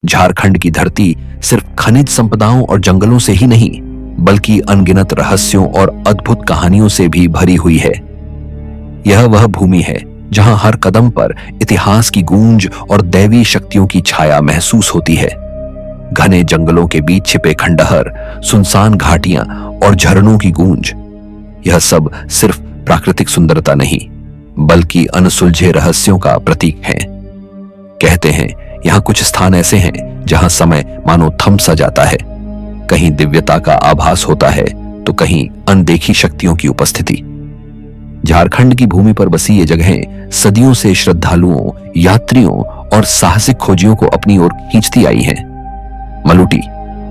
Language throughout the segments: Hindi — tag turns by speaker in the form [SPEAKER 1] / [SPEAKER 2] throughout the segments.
[SPEAKER 1] झारखंड की धरती सिर्फ खनिज संपदाओं और जंगलों से ही नहीं, बल्कि अनगिनत रहस्यों और अद्भुत कहानियों से भी भरी हुई है। यह वह भूमि है जहां हर कदम पर इतिहास की गूंज और दैवी शक्तियों की छाया महसूस होती है। घने जंगलों के बीच छिपे खंडहर, सुनसान घाटियां और झरनों की गूंज, यह सब सिर्फ प्राकृतिक सुंदरता नहीं, बल्कि अनसुलझे रहस्यों का प्रतीक है। कहते हैं यहाँ कुछ स्थान ऐसे हैं जहां समय मानो थम सा जाता है। कहीं दिव्यता का आभास होता है तो कहीं अनदेखी शक्तियों की उपस्थिति। झारखंड की भूमि पर बसी ये जगहें सदियों से श्रद्धालुओं, यात्रियों और साहसिक खोजियों को अपनी ओर खींचती आई हैं। मलुटी,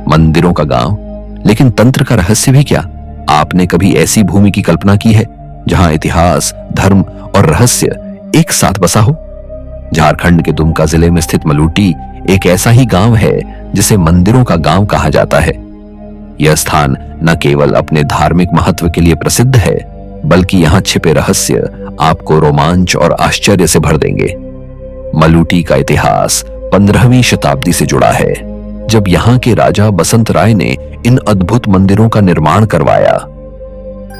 [SPEAKER 1] मंदिरों का गांव, लेकिन तंत्र का रहस्य भी क्या? आपने कभी ऐसी भूमि की कल्पना की है जहां इतिहास, धर्म और रहस्य एक साथ बसा हो? झारखंड के दुमका जिले में स्थित मलुटी एक ऐसा ही गांव है जिसे मंदिरों का गांव कहा जाता है। यह स्थान न केवल अपने धार्मिक महत्व के लिए प्रसिद्ध है, बल्कि यहाँ छिपे रहस्य आपको रोमांच और आश्चर्य से भर देंगे। मलुटी का इतिहास 15वीं शताब्दी से जुड़ा है, जब यहाँ के राजा बसंत राय ने इन अद्भुत मंदिरों का निर्माण करवाया।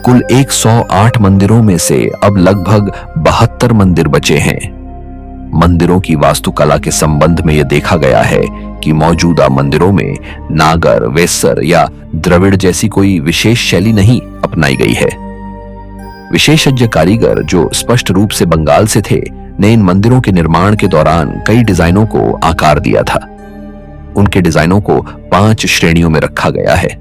[SPEAKER 1] कुल 108 मंदिरों में से अब लगभग 72 मंदिर बचे हैं। मंदिरों की वास्तुकला के संबंध में यह देखा गया है कि मौजूदा मंदिरों में नागर, वेसर या द्रविड़ जैसी कोई विशेष शैली नहीं अपनाई गई है। विशेषज्ञ कारीगर जो स्पष्ट रूप से बंगाल से थे, ने इन मंदिरों के निर्माण के दौरान कई डिजाइनों को आकार दिया था। उनके डिजाइनों को 5 श्रेणियों में रखा गया है।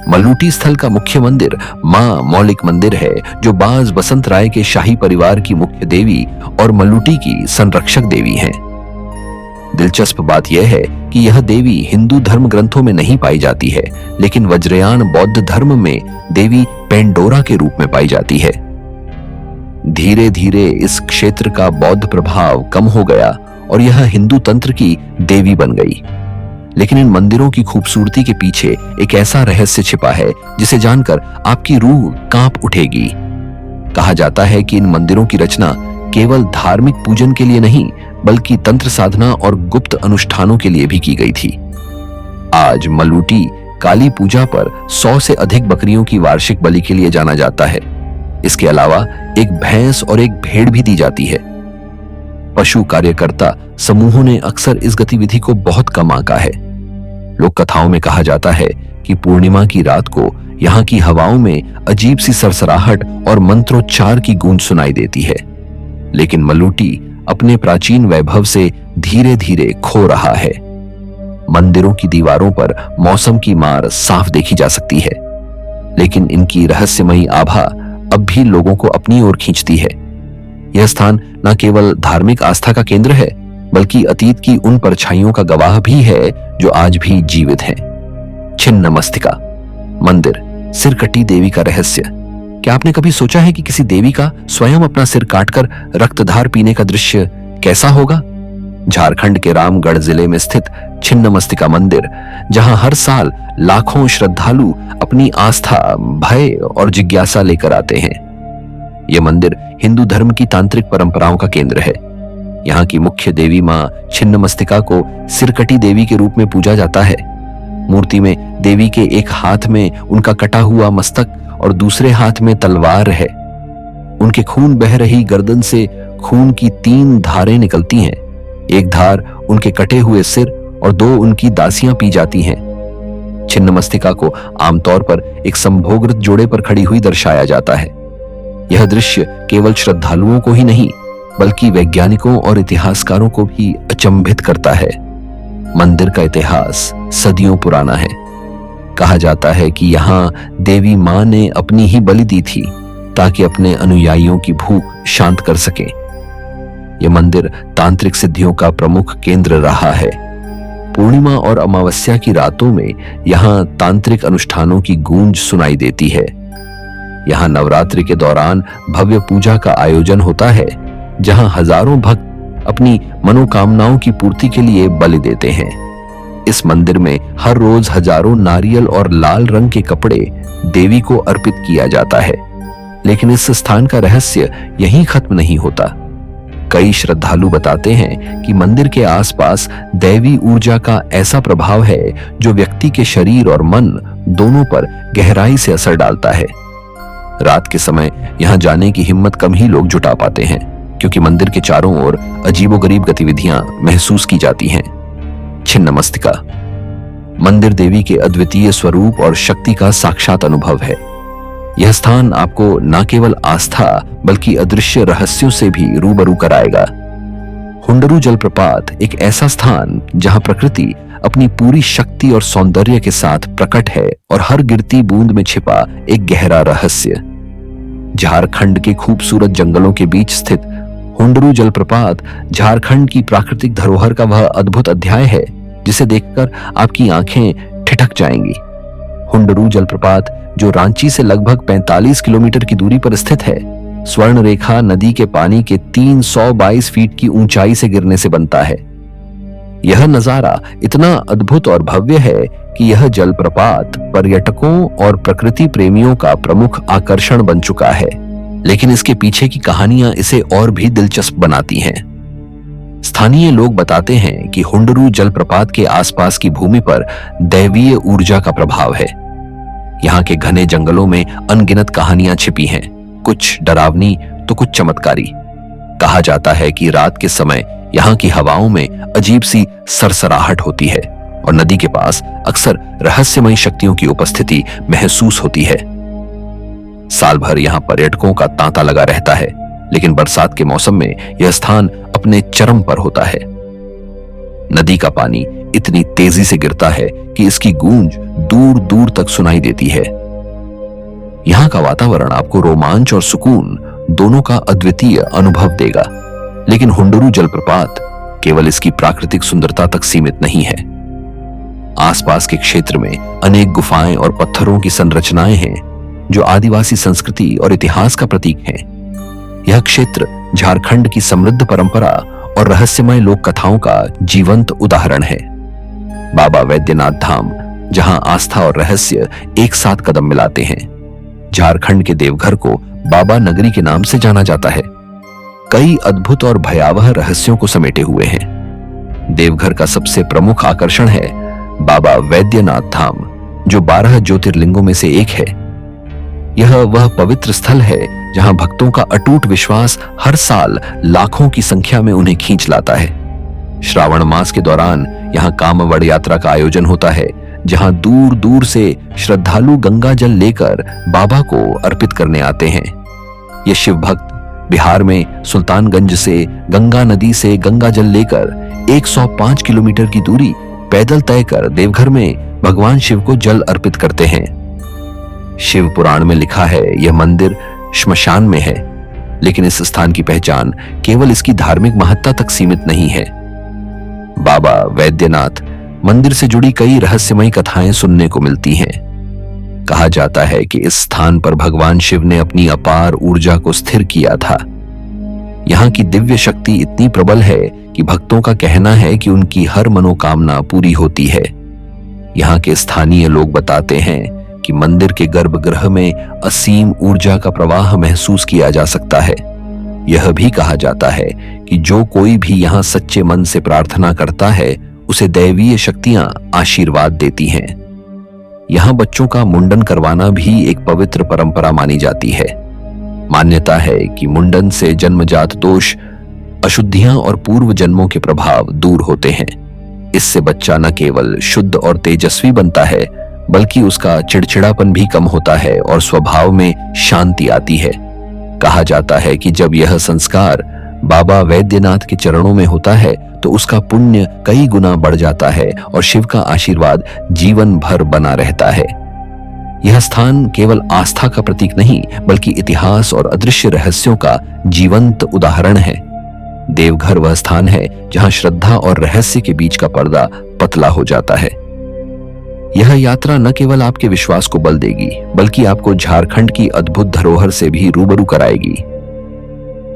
[SPEAKER 1] मलुटी स्थल का मुख्य मंदिर मां मौलिक मंदिर है, जो बाज बसंत राय के शाही परिवार की मुख्य देवी और मलुटी की संरक्षक देवी हैं। दिलचस्प बात यह है कि यह देवी हिंदू धर्म ग्रंथों में नहीं पाई जाती है, लेकिन वज्रयान बौद्ध धर्म में देवी पेंडोरा के रूप में पाई जाती है। धीरे धीरे इस क्षेत्र का बौद्ध प्रभाव कम हो गया और यह हिंदू तंत्र की देवी बन गई। लेकिन इन मंदिरों की खूबसूरती के पीछे एक ऐसा रहस्य छिपा है जिसे जानकर आपकी रूह कांप उठेगी। कहा जाता है कि इन मंदिरों की रचना केवल धार्मिक पूजन के लिए नहीं, बल्कि तंत्र साधना और गुप्त अनुष्ठानों के लिए भी की गई थी। आज मलुटी काली पूजा पर 100 से अधिक बकरियों की वार्षिक बलि के लिए जाना जाता है। इसके अलावा एक भैंस और एक भेड़ भी दी जाती है। पशु कार्यकर्ता समूहों ने अक्सर इस गतिविधि को बहुत कम आंका है। लोक कथाओं में कहा जाता है कि पूर्णिमा की रात को यहाँ की हवाओं में अजीब सी सरसराहट और मंत्रोच्चार की गूंज सुनाई देती है। लेकिन मलुटी अपने प्राचीन वैभव से धीरे धीरे खो रहा है। मंदिरों की दीवारों पर मौसम की मार साफ देखी जा सकती है, लेकिन इनकी रहस्यमयी आभा अब भी लोगों को अपनी ओर खींचती है। यह स्थान न केवल धार्मिक आस्था का केंद्र है, बल्कि अतीत की उन परछाइयों का गवाह भी है जो आज भी जीवित हैं। छिन्नमस्तिका मंदिर, सिरकटी देवी का रहस्य। क्या आपने कभी सोचा है कि किसी देवी का स्वयं अपना सिर काटकर रक्तधार पीने का दृश्य कैसा होगा? झारखंड के रामगढ़ जिले में स्थित छिन्नमस्तिका मंदिर, जहां हर साल लाखों श्रद्धालु अपनी आस्था, भय और जिज्ञासा लेकर आते हैं। यह मंदिर हिंदू धर्म की तांत्रिक परंपराओं का केंद्र है। यहाँ की मुख्य देवी मां छिन्नमस्तिका को सिरकटी देवी के रूप में पूजा जाता है। मूर्ति में देवी के एक हाथ में उनका कटा हुआ मस्तक और दूसरे हाथ में तलवार है। उनके खून बह रही गर्दन से खून की 3 धारें निकलती हैं। एक धार उनके कटे हुए सिर और 2 उनकी दासियां पी जाती हैं। छिन्नमस्तिका को आमतौर पर एक संभोगरत जोड़े पर खड़ी हुई दर्शाया जाता है। यह दृश्य केवल श्रद्धालुओं को ही नहीं, बल्कि वैज्ञानिकों और इतिहासकारों को भी अचंभित करता है। मंदिर का इतिहास सदियों पुराना है। कहा जाता है कि यहाँ देवी मां ने अपनी ही बलि दी थी ताकि अपने अनुयायियों की भूख शांत कर सके। यह मंदिर तांत्रिक सिद्धियों का प्रमुख केंद्र रहा है। पूर्णिमा और अमावस्या की रातों में यहाँ तांत्रिक अनुष्ठानों की गूंज सुनाई देती है। यहाँ नवरात्रि के दौरान भव्य पूजा का आयोजन होता है, जहां हजारों भक्त अपनी मनोकामनाओं की पूर्ति के लिए बलि देते हैं। इस मंदिर में हर रोज हजारों नारियल और लाल रंग के कपड़े देवी को अर्पित किया जाता है। लेकिन इस स्थान का रहस्य यहीं खत्म नहीं होता। कई श्रद्धालु बताते हैं कि मंदिर के आसपास दैवी ऊर्जा का ऐसा प्रभाव है जो व्यक्ति के शरीर और मन दोनों पर गहराई से असर डालता है। रात के समय यहां जाने की हिम्मत कम ही लोग जुटा पाते हैं, क्योंकि मंदिर के चारों ओर अजीबोगरीब गतिविधियां महसूस की जाती हैं। छिन्नमस्तिका मंदिर देवी के अद्वितीय स्वरूप और शक्ति का साक्षात अनुभव है। यह स्थान आपको न केवल आस्था बल्कि अदृश्य रहस्यों से भी रूबरू कराएगा। हुंडरू जलप्रपात एक ऐसा स्थान जहां प्रकृति अपनी पूरी शक्ति और सौंदर्य के साथ प्रकट है और हर गिरती बूंद में छिपा एक गहरा रहस्य। झारखंड के खूबसूरत जंगलों के बीच स्थित हुंडरू जलप्रपात झारखंड की प्राकृतिक धरोहर का वह अद्भुत अध्याय है जिसे देखकर आपकी आंखें ठिठक जाएंगी। हुंडरू जलप्रपात, जो रांची से लगभग 45 किलोमीटर की दूरी पर स्थित है, स्वर्ण रेखा नदी के पानी के 322 फीट की ऊंचाई से गिरने से बनता है। यह नजारा इतना अद्भुत और भव्य है कि यह जलप्रपात पर्यटकों और प्रकृति प्रेमियों का प्रमुख आकर्षण बन चुका है। लेकिन इसके पीछे की कहानियां इसे और भी दिलचस्प बनाती हैं। स्थानीय लोग बताते हैं कि हुंडरू जलप्रपात के आसपास की भूमि पर दैवीय ऊर्जा का प्रभाव है। यहाँ के घने जंगलों में अनगिनत कहानियां छिपी हैं, कुछ डरावनी तो कुछ चमत्कारी। कहा जाता है कि रात के समय यहाँ की हवाओं में अजीब सी सरसराहट होती है और नदी के पास अक्सर रहस्यमयी शक्तियों की उपस्थिति महसूस होती है। साल भर यहाँ पर्यटकों का तांता लगा रहता है, लेकिन बरसात के मौसम में यह स्थान अपने चरम पर होता है। नदी का पानी इतनी तेजी से गिरता है कि इसकी गूंज दूर दूर तक सुनाई देती है। यहाँ का वातावरण आपको रोमांच और सुकून दोनों का अद्वितीय अनुभव देगा। लेकिन हुंडरू जलप्रपात केवल इसकी प्राकृतिक सुंदरता तक सीमित नहीं है। आसपास के क्षेत्र में अनेक गुफाएं और पत्थरों की संरचनाएं हैं जो आदिवासी संस्कृति और इतिहास का प्रतीक हैं। यह क्षेत्र झारखंड की समृद्ध परंपरा और रहस्यमय लोक कथाओं का जीवंत उदाहरण है। बाबा वैद्यनाथ धाम, जहां आस्था और रहस्य एक साथ कदम मिलाते हैं। झारखंड के देवघर को बाबा नगरी के नाम से जाना जाता है, कई अद्भुत और भयावह रहस्यों को समेटे हुए हैं। देवघर का सबसे प्रमुख आकर्षण है बाबा वैद्यनाथ धाम, जो 12 ज्योतिर्लिंगों में से एक है। यह वह पवित्र स्थल है जहां भक्तों का अटूट विश्वास हर साल लाखों की संख्या में उन्हें खींच लाता है। श्रावण मास के दौरान यहां कामवड़ यात्रा का आयोजन होता है, जहां दूर दूर से श्रद्धालु गंगा जल लेकर बाबा को अर्पित करने आते हैं। ये शिव भक्त बिहार में सुल्तानगंज से गंगा नदी से गंगा जल लेकर 105 किलोमीटर की दूरी पैदल तय कर देवघर में भगवान शिव को जल अर्पित करते हैं। शिव पुराण में लिखा है यह मंदिर श्मशान में है, लेकिन इस स्थान की पहचान केवल इसकी धार्मिक महत्ता तक सीमित नहीं है। बाबा वैद्यनाथ मंदिर से जुड़ी कई रहस्यमयी कथाएं सुनने को मिलती हैं। कहा जाता है कि इस स्थान पर भगवान शिव ने अपनी अपार ऊर्जा को स्थिर किया था। यहाँ की दिव्य शक्ति इतनी प्रबल है कि भक्तों का कहना है कि उनकी हर मनोकामना पूरी होती है। यहाँ के स्थानीय लोग बताते हैं कि मंदिर के गर्भगृह में असीम ऊर्जा का प्रवाह महसूस किया जा सकता है। यह भी कहा जाता है कि जो कोई भी यहाँ सच्चे मन से प्रार्थना करता है, उसे दैवीय शक्तियां आशीर्वाद देती हैं। यहाँ बच्चों का मुंडन करवाना भी एक पवित्र परंपरा मानी जाती है। मान्यता है कि मुंडन से जन्मजात दोष, अशुद्धियां और पूर्व जन्मों के प्रभाव दूर होते हैं। इससे बच्चा न केवल शुद्ध और तेजस्वी बनता है, बल्कि उसका चिड़चिड़ापन भी कम होता है और स्वभाव में शांति आती है। कहा जाता है कि जब यह संस्कार बाबा वैद्यनाथ के चरणों में होता है तो उसका पुण्य कई गुना बढ़ जाता है और शिव का आशीर्वाद जीवन भर बना रहता है। यह स्थान केवल आस्था का प्रतीक नहीं, बल्कि इतिहास और अदृश्य रहस्यों का जीवंत उदाहरण है। देवघर वह स्थान है जहां श्रद्धा और रहस्य के बीच का पर्दा पतला हो जाता है। यह यात्रा न केवल आपके विश्वास को बल देगी, बल्कि आपको झारखंड की अद्भुत धरोहर से भी रूबरू कराएगी।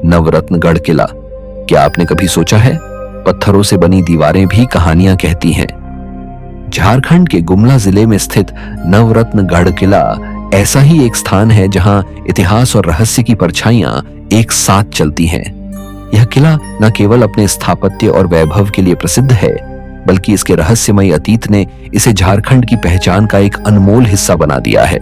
[SPEAKER 1] नवरत्नगढ़ किला, क्या आपने कभी सोचा है पत्थरों से बनी दीवारें भी कहानियां कहती हैं? झारखंड के गुमला जिले में स्थित नवरत्नगढ़ किला ऐसा ही एक स्थान है जहां इतिहास और रहस्य की परछाइयां एक साथ चलती हैं। यह किला न केवल अपने स्थापत्य और वैभव के लिए प्रसिद्ध है, बल्कि इसके रहस्यमय अतीत ने इसे झारखंड की पहचान का एक अनमोल हिस्सा बना दिया है।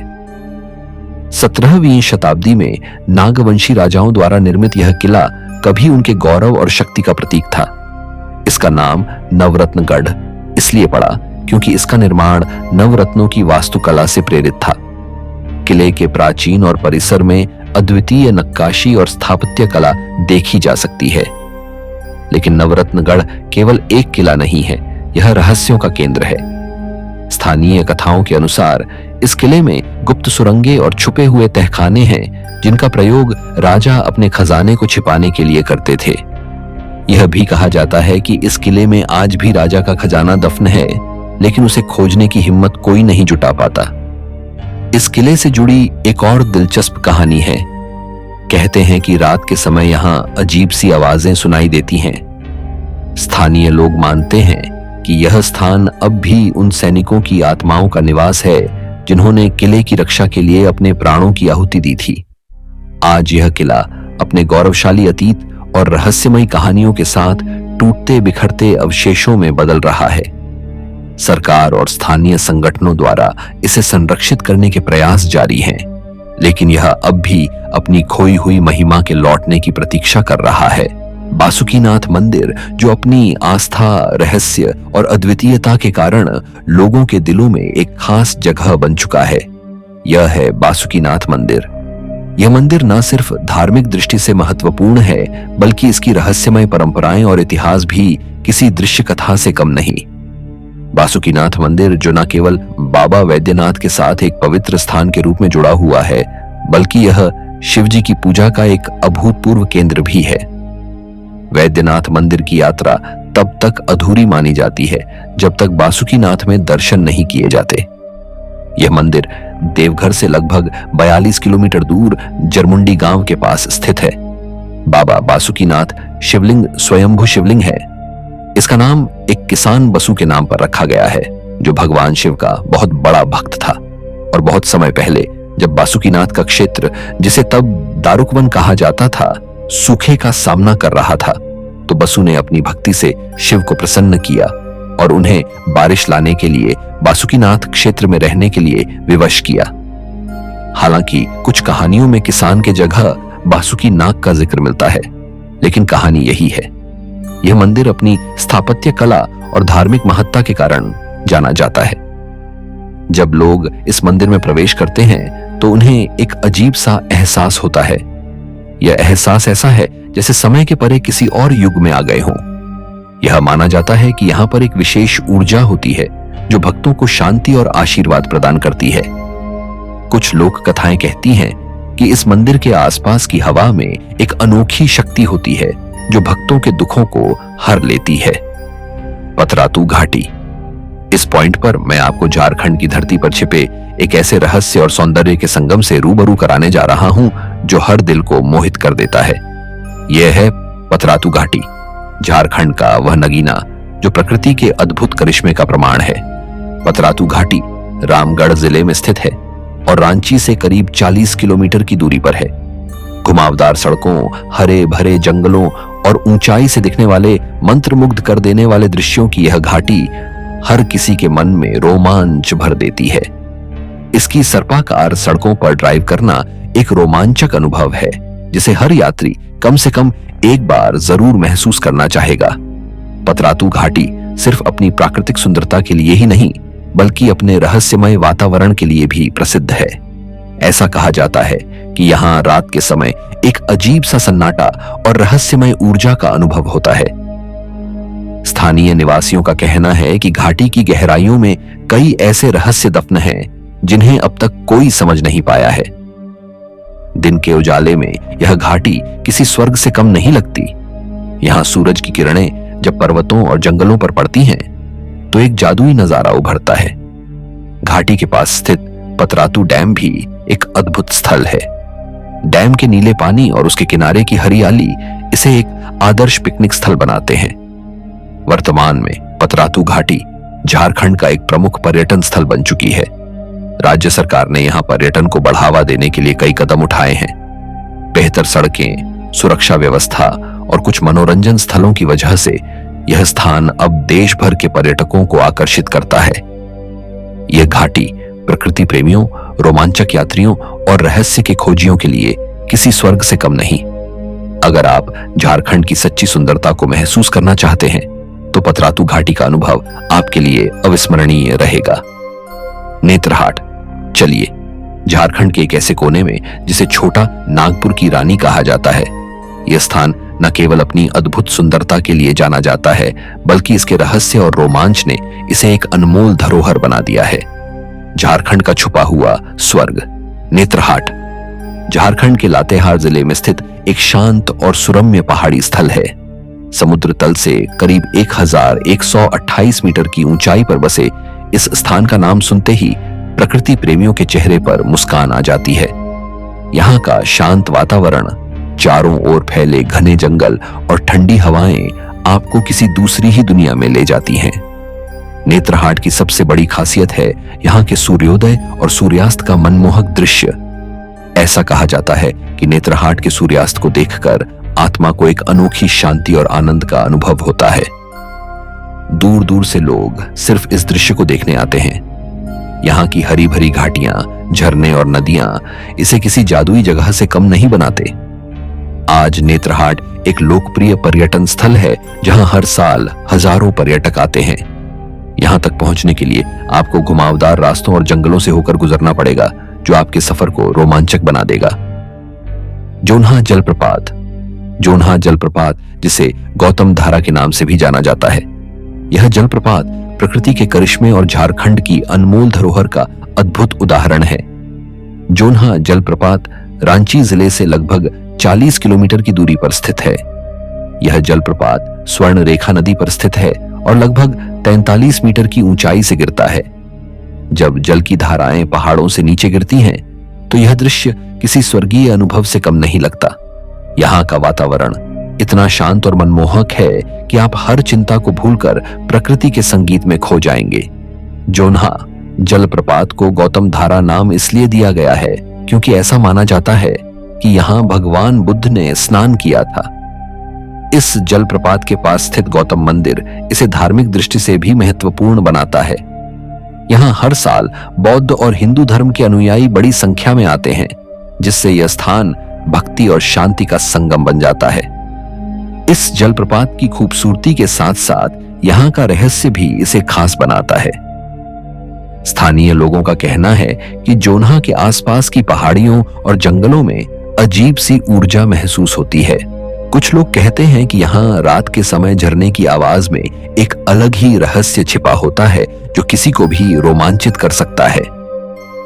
[SPEAKER 1] 17वीं शताब्दी में नागवंशी राजाओं द्वारा निर्मित यह किला कभी उनके गौरव और शक्ति का प्रतीक था। इसका नाम नवरत्नगढ़ इसलिए पड़ा क्योंकि इसका निर्माण नवरत्नों की वास्तुकला से प्रेरित था। किले के प्राचीन और परिसर में अद्वितीय नक्काशी और स्थापत्य कला देखी जा सकती है। लेकिन नवरत्नगढ़ केवल एक किला नहीं है, यह रहस्यों का केंद्र है। स्थानीय कथाओं के अनुसार इस किले में गुप्त सुरंगें और छुपे हुए तहखाने हैं, जिनका प्रयोग राजा अपने खजाने को छिपाने के लिए करते थे। यह भी कहा जाता है कि इस किले में आज भी राजा का खजाना दफन है, लेकिन उसे खोजने की हिम्मत कोई नहीं जुटा पाता। इस किले से जुड़ी एक और दिलचस्प कहानी है। कहते हैं कि रात के समय यहां अजीब सी आवाजें सुनाई देती हैं। स्थानीय लोग मानते हैं कि यह स्थान अब भी उन सैनिकों की आत्माओं का निवास है जिन्होंने किले की रक्षा के लिए अपने प्राणों की आहुति दी थी। आज यह किला अपने गौरवशाली अतीत और रहस्यमयी कहानियों के साथ टूटते बिखरते अवशेषों में बदल रहा है। सरकार और स्थानीय संगठनों द्वारा इसे संरक्षित करने के प्रयास जारी हैं, लेकिन यह अब भी अपनी खोई हुई महिमा के लौटने की प्रतीक्षा कर रहा है। बासुकीनाथ मंदिर, जो अपनी आस्था, रहस्य और अद्वितीयता के कारण लोगों के दिलों में एक खास जगह बन चुका है, यह है बासुकीनाथ मंदिर। यह मंदिर न सिर्फ धार्मिक दृष्टि से महत्वपूर्ण है, बल्कि इसकी रहस्यमय परंपराएं और इतिहास भी किसी दृश्य कथा से कम नहीं। बासुकीनाथ मंदिर, जो न केवल बाबा वैद्यनाथ के साथ एक पवित्र स्थान के रूप में जुड़ा हुआ है, बल्कि यह शिवजी की पूजा का एक अभूतपूर्व केंद्र भी है। वैद्यनाथ मंदिर की यात्रा तब तक अधूरी मानी जाती है जब तक बासुकीनाथ में दर्शन नहीं किए जाते। यह मंदिर देवघर से लगभग 42 किलोमीटर दूर जरमुंडी गांव के पास स्थित है। बाबा बासुकीनाथ शिवलिंग स्वयंभू शिवलिंग है। इसका नाम एक किसान बसु के नाम पर रखा गया है, जो भगवान शिव का बहुत बड़ा भक्त था। और बहुत समय पहले जब बासुकीनाथ का क्षेत्र, जिसे तब दारुकवन कहा जाता था, सूखे का सामना कर रहा था, तो बसु ने अपनी भक्ति से शिव को प्रसन्न किया और उन्हें बारिश लाने के लिए बासुकीनाथ क्षेत्र में रहने के लिए विवश किया। हालांकि कुछ कहानियों में किसान के जगह बासुकी नाग का जिक्र मिलता है, लेकिन कहानी यही है। यह मंदिर अपनी स्थापत्य कला और धार्मिक महत्ता के कारण जाना जाता है। जब लोग इस मंदिर में प्रवेश करते हैं तो उन्हें एक अजीब सा एहसास होता है। यह एहसास ऐसा है जैसे समय के परे किसी और युग में आ गए हों। यह माना जाता है कि यहाँ पर एक विशेष ऊर्जा होती है जो भक्तों को शांति और आशीर्वाद प्रदान करती है। कुछ लोक कथाएं कहती हैं कि इस मंदिर के आसपास की हवा में एक अनोखी शक्ति होती है जो भक्तों के दुखों को हर लेती है। पतरातू घाटी। इस पॉइंट पर मैं आपको झारखंड की धरती पर छिपे एक ऐसे रहस्य और सौंदर्य के संगम से रूबरू कराने जा रहा हूं जो हर दिल को मोहित कर देता है। यह है पतरातू घाटी, झारखंड का वह नगीना जो प्रकृति के अद्भुत करिश्मे का प्रमाण है। पतरातू घाटी रामगढ़ जिले में स्थित है और रांची से करीब 40 किलोमीटर की दूरी पर है। घुमावदार सड़कों, हरे भरे जंगलों और ऊंचाई से दिखने वाले मंत्रमुग्ध कर देने वाले दृश्यों की यह घाटी हर किसी के मन में रोमांच भर देती है। इसकी सर्पाकार सड़कों पर ड्राइव करना एक रोमांचक अनुभव है जिसे हर यात्री कम से कम एक बार जरूर महसूस करना चाहेगा। पतरातू घाटी सिर्फ अपनी प्राकृतिक सुंदरता के लिए ही नहीं, बल्कि अपने रहस्यमय वातावरण के लिए भी प्रसिद्ध है। ऐसा कहा जाता है कि यहाँ रात के समय एक अजीब सा सन्नाटा और रहस्यमय ऊर्जा का अनुभव होता है। स्थानीय निवासियों का कहना है कि घाटी की गहराइयों में कई ऐसे रहस्य दफन हैं जिन्हें अब तक कोई समझ नहीं पाया है। दिन के उजाले में यह घाटी किसी स्वर्ग से कम नहीं लगती। यहाँ सूरज की किरणें जब पर्वतों और जंगलों पर पड़ती हैं, तो एक जादुई नजारा उभरता है। घाटी के पास स्थित पतरातू डैम भी एक अद्भुत स्थल है। डैम के नीले पानी और उसके किनारे की हरियाली इसे एक आदर्श पिकनिक स्थल बनाते हैं। वर्तमान में पतरातू घाटी झारखंड का एक प्रमुख पर्यटन स्थल बन चुकी है। राज्य सरकार ने यहां पर्यटन को बढ़ावा देने के लिए कई कदम उठाए हैं। बेहतर सड़कें, सुरक्षा व्यवस्था और कुछ मनोरंजन स्थलों की वजह से यह स्थान अब देश भर के पर्यटकों को आकर्षित करता है। यह घाटी प्रकृति प्रेमियों, रोमांचक यात्रियों और रहस्य के खोजियों के लिए किसी स्वर्ग से कम नहीं। अगर आप झारखंड की सच्ची सुंदरता को महसूस करना चाहते हैं तो पतरातू घाटी का अनुभव आपके लिए अविस्मरणीय रहेगा। नेत्रहाट, चलिए झारखंड के एक ऐसे कोने में जिसे छोटा नागपुर की रानी कहा जाता है। यह स्थान न केवल अपनी अद्भुत सुंदरता के लिए जाना जाता है, बल्कि इसके रहस्य और रोमांच ने इसे एक अनमोल धरोहर बना दिया है। झारखंड का छुपा हुआ स्वर्ग नेत्रहाट झारखंड के लातेहार जिले में स्थित एक शांत और सुरम्य पहाड़ी स्थल है। समुद्र तल से करीब 1128 मीटर की ऊंचाई पर बसे इस स्थान का नाम सुनते ही प्रकृति प्रेमियों के चेहरे पर मुस्कान आ जाती है। यहाँ का शांत वातावरण, चारों ओर फैले घने जंगल और ठंडी हवाएं आपको किसी दूसरी ही दुनिया में ले जाती हैं। नेत्रहाट की सबसे बड़ी खासियत है यहाँ के सूर्योदय और सूर्यास्त का मनमोहक दृश्य। ऐसा कहा जाता है कि नेत्रहाट के सूर्यास्त को देखकर आत्मा को एक अनोखी शांति और आनंद का अनुभव होता है। दूर दूर से लोग सिर्फ इस दृश्य को देखने आते हैं। यहाँ की हरी भरी घाटियां, झरने और नदियां इसे किसी जादुई जगह से कम नहीं बनाते। आज नेत्रहाट एक लोकप्रिय पर्यटन स्थल है जहां हर साल हजारों पर्यटक आते हैं। यहां तक पहुंचने के लिए आपको घुमावदार रास्तों और जंगलों से होकर गुजरना पड़ेगा, जो आपके सफर को रोमांचक बना देगा। जोन्हा जलप्रपात जोन्हा जलप्रपात जिसे गौतम धारा के नाम से भी जाना जाता है। यह जलप्रपात प्रकृति के करिश्मे और झारखंड की अनमोल धरोहर का अद्भुत उदाहरण है। जोन्हा जलप्रपात रांची जिले से लगभग 40 किलोमीटर की दूरी पर स्थित है। यह जलप्रपात स्वर्ण रेखा नदी पर स्थित है और लगभग 43 मीटर की ऊंचाई से गिरता है। जब जल की धाराएं पहाड़ों से नीचे गिरती हैं, तो यह दृश्य किसी स्वर्गीय अनुभव से कम नहीं लगता। यहाँ का वातावरण इतना शांत और मनमोहक है कि आप हर चिंता को भूलकर प्रकृति के संगीत में खो जाएंगे। जोन्हा जलप्रपात को गौतम धारा नाम इसलिए दिया गया है क्योंकि ऐसा माना जाता है कि यहाँ भगवान बुद्ध ने स्नान किया था। इस जलप्रपात के पास स्थित गौतम मंदिर इसे धार्मिक दृष्टि से भी महत्वपूर्ण बनाता है। यहाँ हर साल बौद्ध और हिंदू धर्म के अनुयायी बड़ी संख्या में आते हैं, जिससे यह स्थान भक्ति और शांति का संगम बन जाता है। इस जलप्रपात की खूबसूरती के साथ साथ यहाँ का रहस्य भी इसे खास बनाता है। स्थानीय लोगों का कहना है कि जोन्हा के आसपास की पहाड़ियों और जंगलों में अजीब सी ऊर्जा महसूस होती है। कुछ लोग कहते हैं कि यहाँ रात के समय झरने की आवाज में एक अलग ही रहस्य छिपा होता है जो किसी को भी रोमांचित कर सकता है।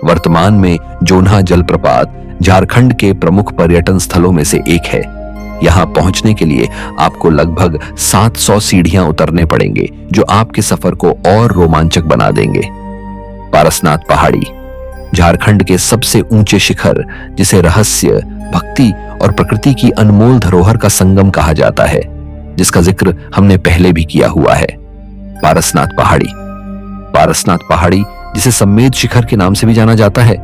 [SPEAKER 1] वर्तमान में जोन्हा जलप्रपात झारखंड के प्रमुख पर्यटन स्थलों में से एक है। यहाँ पहुंचने के लिए आपको लगभग 700 सीढ़ियां उतरने पड़ेंगे, जो आपके सफर को और रोमांचक बना देंगे। पारसनाथ पहाड़ी झारखंड के सबसे ऊंचे शिखर, जिसे रहस्य, भक्ति और प्रकृति की अनमोल धरोहर का संगम कहा जाता है, जिसका जिक्र हमने पहले भी किया हुआ है। पारसनाथ पहाड़ी जिसे सम्मेद शिखर के नाम से भी जाना जाता है,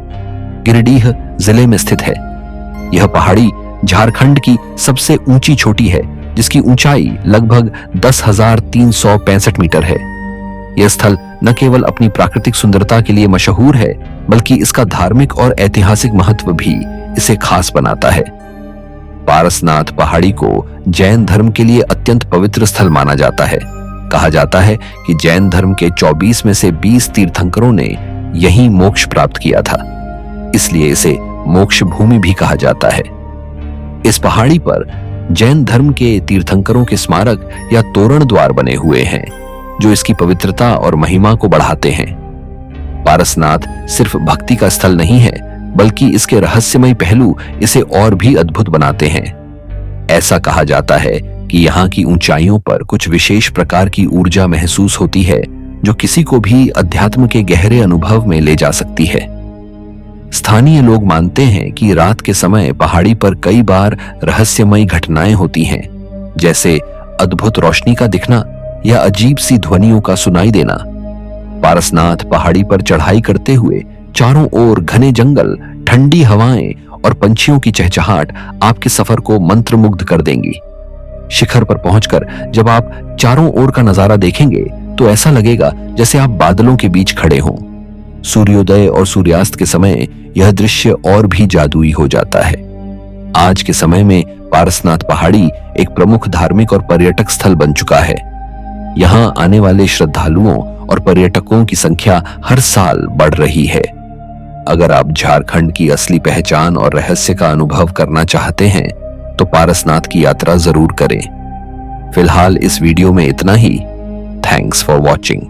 [SPEAKER 1] गिरिडीह जिले में स्थित है। यह पहाड़ी झारखंड की सबसे ऊंची चोटी है, जिसकी ऊंचाई लगभग 10,365 मीटर है। यह स्थल न केवल अपनी प्राकृतिक सुंदरता के लिए मशहूर है, बल्कि इसका धार्मिक और ऐतिहासिक महत्व भी इसे खास बनाता है। पारसनाथ पहाड़ी को जैन धर्म के लिए अत्यंत पवित्र स्थल माना जाता है। कहा जाता है कि जैन धर्म के 24 में से 20 तीर्थंकरों ने यहीं मोक्ष प्राप्त किया था, इसलिए इसे मोक्ष भूमि भी कहा जाता है। इस पहाड़ी पर जैन धर्म के तीर्थंकरों के स्मारक या तोरण द्वार बने हुए हैं, जो इसकी पवित्रता और महिमा को बढ़ाते हैं। पारसनाथ सिर्फ भक्ति का स्थल नहीं है, बल्कि इसके रहस्यमय पहलू इसे और भी अद्भुत बनाते हैं। ऐसा कहा जाता है कि यहाँ की ऊंचाइयों पर कुछ विशेष प्रकार की ऊर्जा महसूस होती है, जो किसी को भी अध्यात्म के गहरे अनुभव में ले जा सकती है। स्थानीय लोग मानते हैं कि रात के समय पहाड़ी पर कई बार रहस्यमयी घटनाएं होती हैं, जैसे अद्भुत रोशनी का दिखना या अजीब सी ध्वनियों का सुनाई देना। पारसनाथ पहाड़ी पर चढ़ाई करते हुए चारों ओर घने जंगल, ठंडी हवाएं और पंछियों की चहचहाट आपके सफर को मंत्रमुग्ध कर देंगी। शिखर पर पहुंचकर जब आप चारों ओर का नजारा देखेंगे तो ऐसा लगेगा जैसे आप बादलों के बीच खड़े हों। सूर्योदय और सूर्यास्त के समय यह दृश्य और भी जादुई हो जाता है। आज के समय में पारसनाथ पहाड़ी एक प्रमुख धार्मिक और पर्यटक स्थल बन चुका है। यहाँ आने वाले श्रद्धालुओं और पर्यटकों की संख्या हर साल बढ़ रही है। अगर आप झारखंड की असली पहचान और रहस्य का अनुभव करना चाहते हैं तो पारसनाथ की यात्रा जरूर करें। फिलहाल इस वीडियो में इतना ही। Thanks for watching.